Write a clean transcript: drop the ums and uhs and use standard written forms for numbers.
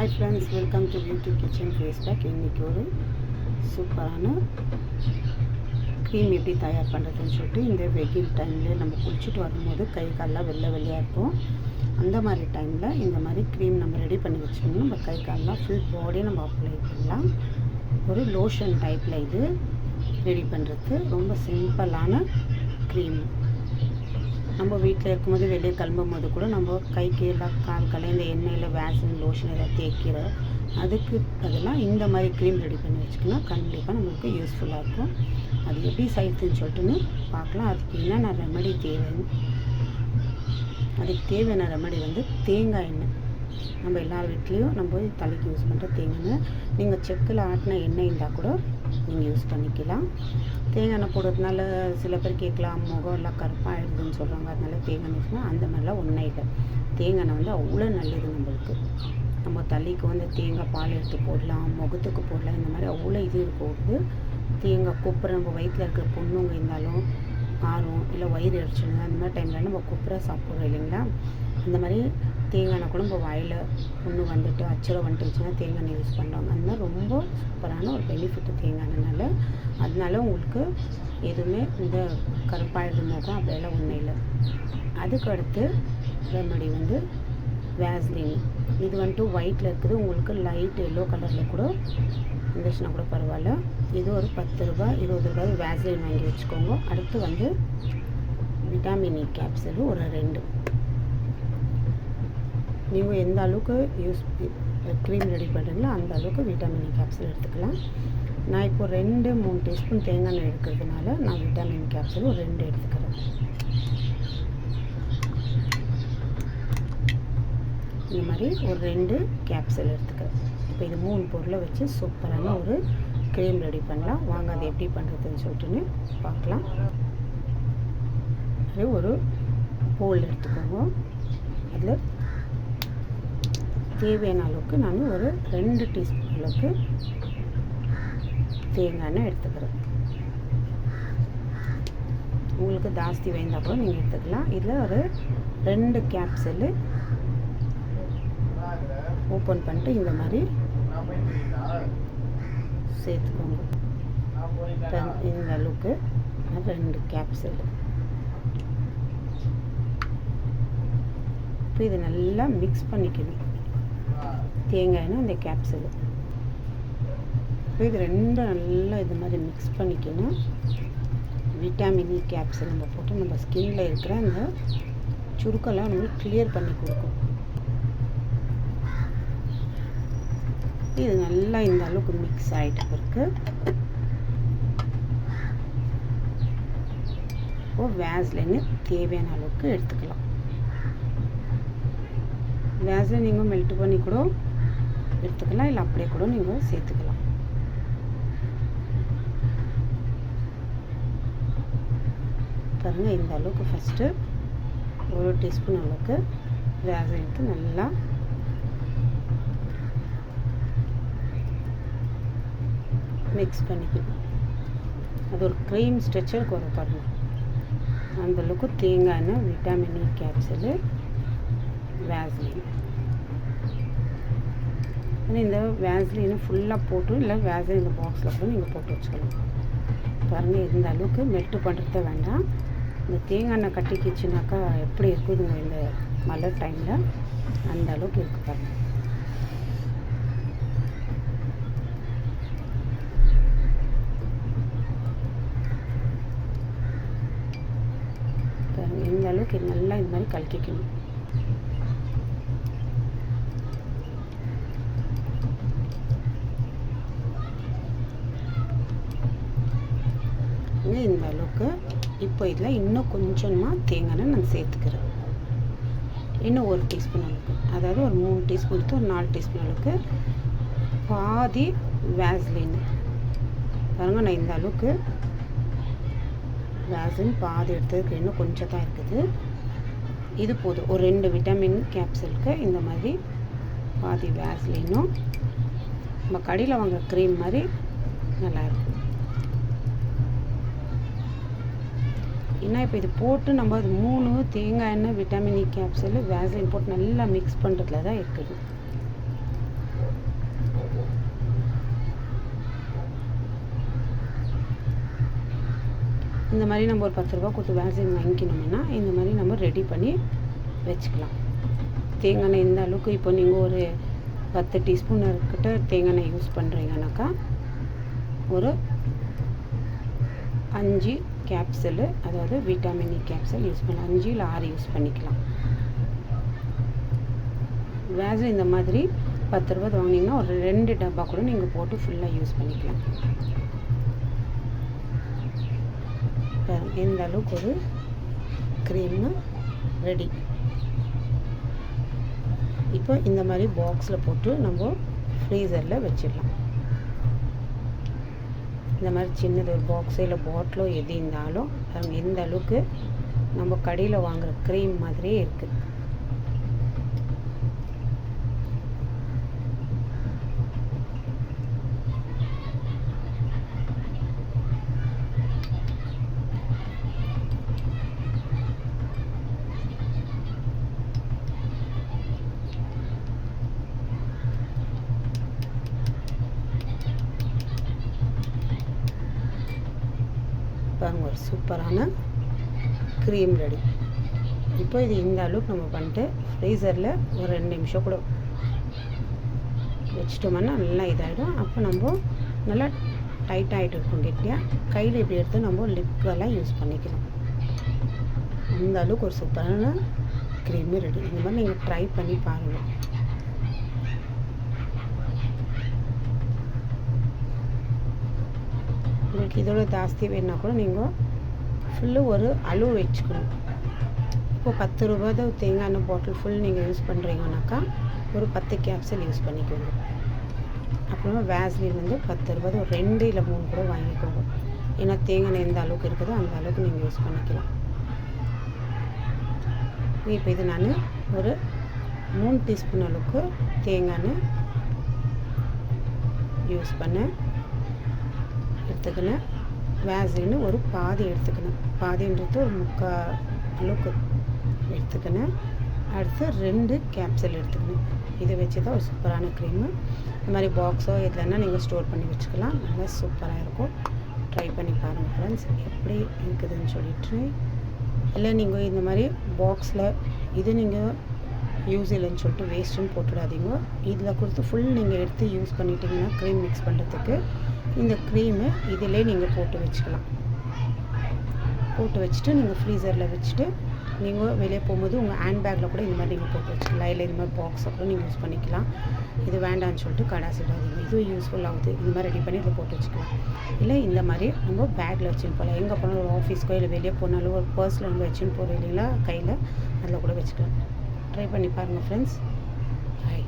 Hi friends, welcome to beauty kitchen face pack. இன்றைக்கி ஒரு சூப்பரான க்ரீம் எப்படி தயார் பண்ணுறதுன்னு சொல்லிட்டு, இந்த வெயில் டைமில் நம்ம குளிச்சுட்டு வரும்போது கை காலெலாம் வெள்ளையாக இருக்கும். அந்த மாதிரி டைமில் இந்த மாதிரி க்ரீம் நம்ம ரெடி பண்ணி வச்சுக்கணும். நம்ம கை காலெலாம் ஃபுல் பாடியை நம்ம அப்ளை பண்ணலாம். ஒரு லோஷன் டைப்பில் இது ரெடி பண்ணுறது ரொம்ப சிம்பிளான க்ரீம். நம்ம வீட்டில் இருக்கும்போது வெளியே கிளம்பும் போது கூட நம்ம கைக்கு எல்லாம் கால் இந்த எண்ணெயில் வேக்சின் லோஷன் எதாவது தேய்க்கிற அதுக்கு அதெல்லாம் இந்த மாதிரி க்ரீம் ரெடி பண்ணி வச்சுக்கணும். கண்டிப்பாக நம்மளுக்கு யூஸ்ஃபுல்லாக இருக்கும். அது எப்படி செய்யுதுன்னு சொல்லிட்டுன்னு பார்க்கலாம். அதுக்கு என்னென்ன ரெமெடி தேவைன்னு. அதுக்கு தேவையான ரெமெடி தேங்காய் எண்ணெய். நம்ம எல்லார் வீட்லேயும் நம்ம தலைக்கு யூஸ் பண்ணுற தேங்காய் எண்ணெய். நீங்கள் செக்கில் ஆட்டின எண்ணெய் இருந்தால் கூட நீங்கள் யூஸ் பண்ணிக்கலாம். தேங்காய் எண்ணெய் போடுறதுனால சில பேர் கேட்கலாம், முகம் எல்லாம் கருப்பாகிடுதுன்னு சொல்கிறாங்க. அதனால தேங்காய் எண்ணெய்னா அந்த மாதிரிலாம் ஒன்றும் இல்லை. தேங்காய் எண்ணெய் அவ்வளோ நல்லது நம்மளுக்கு. நம்ம தலைக்கு தேங்காய் பால் எடுத்து போடலாம், முகத்துக்கு போடலாம். இந்த மாதிரி அவ்வளோ இது போகுது. தேங்காய் கொப்பரை நம்ம வயிற்றில் இருக்கிற பொண்ணுங்க இருந்தாலும் காரம் இல்லை வயிறு அடிச்சுங்க அந்த மாதிரி டைமில் நம்ம கொப்பரை சாப்பிட்றோம் இல்லைங்களா. அந்த மாதிரி தேங்காய் எண்ணெய் கூட நம்ம வாயில் புண்ணு அச்சரம் வந்துட்டுச்சுன்னா தேங்காய் எண்ணெய் யூஸ் பண்ணுறாங்க. அந்த மாதிரி ரொம்ப சூப்பரான ஒரு பெனிஃபிட் தேங்காய் எண்ணெய்னால. அதனால உங்களுக்கு எதுவுமே இந்த கருப்பாயிடுது முகம் அப்படியெல்லாம் ஒன்றும் இல்லை. அதுக்கு அடுத்து ரெமெடி வேஸ்லின். இது ஒயிட்டில் இருக்குது. உங்களுக்கு லைட் எல்லோ கலரில் கூட இருந்துச்சுன்னா கூட பரவாயில்ல. இது ஒரு 10 ரூபாய் 20 ரூபாய் வேஸ்லின் வாங்கி வச்சுக்கோங்க. அடுத்து விட்டாமின் இ கேப்சூல் ஒரு 2. நீங்கள் எந்த அளவுக்கு க்ரீம் ரெடி பண்ணுறீங்களோ அந்த அளவுக்கு விட்டாமின் இ கேப்சூல் எடுத்துக்கலாம். நான் இப்போ 2-3 டீஸ்பூன் தேங்காய் எண்ணெய் எடுக்கிறதுனால நான் விட்டாமின் கேப்சூல் ஒரு 2 எடுத்துக்கிறேன். இந்த மாதிரி ஒரு 2 கேப்சூல் எடுத்துக்கிறேன். இப்போ இது 3 பொருளை வச்சு சூப்பரான ஒரு க்ரீம் ரெடி பண்ணலாம். வாங்க அதை எப்படி பண்ணுறதுன்னு சொல்லிட்டுன்னு பார்க்கலாம். ஒரு போல் எடுத்துக்கோங்க. அதில் தேவையான அளவுக்கு நான் ஒரு 2 டீஸ்பூன் அளவுக்கு தேங்காய் எண்ணெய் எடுத்துக்கிறேன். உங்களுக்கு ஜாஸ்தி வேண்டாம் கூட நீங்கள் எடுத்துக்கலாம். இதில் ஒரு 2 கேப்சூலு ஓப்பன் பண்ணிட்டு இந்த மாதிரி சேர்த்துக்கோங்க. இந்த அளவுக்கு 2 கேப்சூல். இப்போ இதை நல்லா மிக்ஸ் பண்ணிக்கணும். தேங்காய் எண்ணெய் இந்த கேப்சூல். இப்போ இது 2 நல்லா இது மாதிரி மிக்ஸ் பண்ணிக்கணும். விட்டாமின் இ கேப்சூல் நம்ம போட்டு நம்ம ஸ்கின்ல இருக்கிற அந்த சுருக்கெல்லாம் நம்மளுக்கு கிளியர் பண்ணி கொடுக்கும். இது நல்லா இந்த அளவுக்கு மிக்ஸ் ஆகிட்ட பிறகு வேஸ்லின் தேவையான அளவுக்கு எடுத்துக்கலாம். வேஸ்லின் நீங்கள் மெல்ட் பண்ணி கூட எடுத்துக்கலாம், இல்லை அப்படியே கூட நீங்கள் சேர்த்துக்கலாம். பாருங்கள், இந்த அளவுக்கு ஃபஸ்ட்டு 1 டீஸ்பூன் அளவுக்கு வேஸ்லின் எடுத்து நல்லா மிக்ஸ் பண்ணிக்கணும். அது ஒரு க்ரீம் ஸ்ட்ரெச்சருக்கு வரும் பாருங்கள். அந்தளவுக்கு தேங்காய் எண்ணெய், விட்டாமின் இ கேப்சூலு, வேஸ்லின். இந்த வேஸ்லினை ஃபுல்லாக போட்டு இல்லை வேஸ்லின் இந்த பாக்ஸில் கூட நீங்கள் போட்டு வச்சுக்கலாம். பாருங்கள், இந்த அளவுக்கு மெல்ட்டு பண்ணுறத வேண்டாம். இந்த தேங்காய் எண்ணெய் கட்டிக்கிச்சுனாக்கா எப்படி இருக்குதுங்க இந்த மழை டைமில், அந்த அளவுக்கு இருக்குது பாருங்கள். இந்த அளவுக்கு நல்லா இந்த மாதிரி கலக்கிக்கணும். இந்த அளவுக்கு. இப்போ இதில் இன்னும் கொஞ்சமாக தேங்காய் எண்ணெய் நான் சேர்த்துக்கிறேன். இன்னும் 1 டீஸ்பூன் அளவுக்கு, அதாவது ஒரு 3 டீஸ்பூன் எடுத்து ஒரு 4 டீஸ்பூன் அளவுக்கு பாதி வேஸ்லின். பாருங்கள், நான் இந்த அளவுக்கு வேஸ்லின் பாதி எடுத்ததுக்கு இன்னும் கொஞ்சம் தான் இருக்குது. இது போதும். ஒரு 2 விட்டாமின் கேப்சூலுக்கு இந்த மாதிரி பாதி வேஸ்லினும் நம்ம கடையில் வாங்குற க்ரீம் மாதிரி நல்லாயிருக்கும். ஏன்னா இப்போ இது போட்டு நம்ம அது 3 தேங்காய் எண்ணெய், விட்டாமின் இ கேப்சூல், வேஸ்லின் போட்டு நல்லா மிக்ஸ் பண்ணுறதுல தான் இருக்குது. இந்த மாதிரி நம்ம ஒரு 10 ரூபா கொடுத்து வேக்சின் வாங்கிக்கணும்னா இந்த மாதிரி நம்ம ரெடி பண்ணி வச்சுக்கலாம். தேங்காய் எண்ணெய் இந்த அளவுக்கு இப்போ நீங்கள் ஒரு 10 டீஸ்பூன் கிட்ட தேங்காய் எண்ணெய் யூஸ் பண்ணுறீங்கனாக்கா ஒரு 5 கேப்சூலு, அதாவது விட்டமின் இ கேப்சூல் யூஸ் பண்ணலாம். 5 இல்லை 6 யூஸ் பண்ணிக்கலாம். வேக்சின் இந்த மாதிரி 10 ரூபா வாங்கினீங்கன்னா ஒரு 2 டப்பா கூட நீங்கள் போட்டு ஃபுல்லாக யூஸ் பண்ணிக்கலாம். இந்த அளவுக்கு ஒரு க்ரீமு ரெடி. இப்போ இந்த மாதிரி பாக்ஸில் போட்டு நம்ம ஃப்ரீசரில் வச்சிடலாம். இந்த மாதிரி சின்னது ஒரு பாக்ஸோ இல்லை பாட்டிலோ எது இருந்தாலும் எந்த அளவுக்கு நம்ம கடையில் வாங்குகிற க்ரீம் மாதிரியே இருக்குது. பாருங்க, ஒரு சூப்பரான க்ரீம் ரெடி. இப்போ இது இந்த அளவுக்கு நம்ம பண்ணிட்டு ஃப்ரீசரில் ஒரு 2 நிமிஷம் கூட வச்சிட்டோம்னா நல்லா இதாகிடும். அப்போ நம்ம நல்லா டைட்டாகிட்டு இருக்கும் கெட்டியாக. கையில் இப்படி எடுத்து நம்ம லிப்கெல்லாம் யூஸ் பண்ணிக்கலாம். அந்த அளவுக்கு ஒரு சூப்பரான க்ரீமு ரெடி. இந்த மாதிரி நீங்கள் ட்ரை பண்ணி பாருங்கள். உங்களுக்கு இதோட ஜாஸ்தி வேணுன்னா கூட நீங்கள் ஃபுல்லு ஒரு அளவு வச்சுக்கணும். இப்போ 10 ரூபா தான் தேங்காய் எண்ணெய் பாட்டில் ஃபுல் நீங்கள் யூஸ் பண்ணுறீங்கனாக்கா ஒரு 10 கேப்சூல் யூஸ் பண்ணிக்கோங்க. அப்புறமா வேஸ்லின் வந்து 10 ரூபா ஒரு 2 இல்லை 3 கூட வாங்கிக்கோங்க. ஏன்னா தேங்காய் எண்ணெய் எந்த அளவுக்கு இருக்குதோ அந்த அளவுக்கு நீங்கள் யூஸ் பண்ணிக்கலாம். இப்போ இது நான் ஒரு 3 டீஸ்பூன் அளவுக்கு தேங்காய் எண்ணெய் யூஸ் பண்ணேன், எடுத்துக்கினேன். வேஸ்லின்னு ஒரு பாதி எடுத்துக்கினேன், பாதின்றது ஒரு 3/4 அளவுக்கு எடுத்துக்கினேன். அடுத்து 2 கேப்சூல் எடுத்துக்கினேன். இதை வச்சு தான் ஒரு சூப்பரான க்ரீமு. இந்த மாதிரி பாக்ஸோ எதுலன்னா நீங்கள் ஸ்டோர் பண்ணி வச்சுக்கலாம். நல்லா சூப்பராக இருக்கும். ட்ரை பண்ணி பாருங்கள் ஃப்ரெண்ட்ஸ், எப்படி இருக்குதுன்னு சொல்லிட்டு. இல்லை நீங்கள் இந்த மாதிரி பாக்ஸில் இது நீங்கள் யூஸ் இல்லைன்னு சொல்லிட்டு வேஸ்ட்டுன்னு போட்டுடாதீங்க. இதில் கொடுத்து ஃபுல் நீங்கள் எடுத்து யூஸ் பண்ணிட்டீங்கன்னா க்ரீம் மிக்ஸ் பண்ணுறதுக்கு இந்த க்ரீமை இதிலே நீங்கள் போட்டு வச்சுக்கலாம். போட்டு வச்சுட்டு நீங்கள் ஃப்ரீசரில் வச்சுட்டு நீங்கள் வெளியே போகும்போது உங்கள் ஹேண்ட் பேக்கில் கூட இந்த மாதிரி நீங்கள் போட்டு வச்சுக்கலாம். இல்லை இந்த மாதிரி பாக்ஸை கூட நீங்கள் யூஸ் பண்ணிக்கலாம். இது வேண்டான்னு சொல்லிட்டு கடாசிடாதீங்க. இதுவும் யூஸ்ஃபுல் ஆகுது. இந்த மாதிரி ரெடி பண்ணி இதில் போட்டு வச்சுக்கலாம். இல்லை இந்த மாதிரி நம்ம பேக்கில் வச்சுன்னு போகலாம். எங்கே போனாலும் ஒரு ஆஃபீஸ்க்கோ இல்லை வெளியே போனாலும் ஒரு பர்ஸில் நம்ம வச்சுன்னு போகிறோம் இல்லைங்களா, கையில் அதில் கூட வச்சுக்கலாம். ட்ரை பண்ணி பாருங்கள் ஃப்ரெண்ட்ஸ். ஹாய்.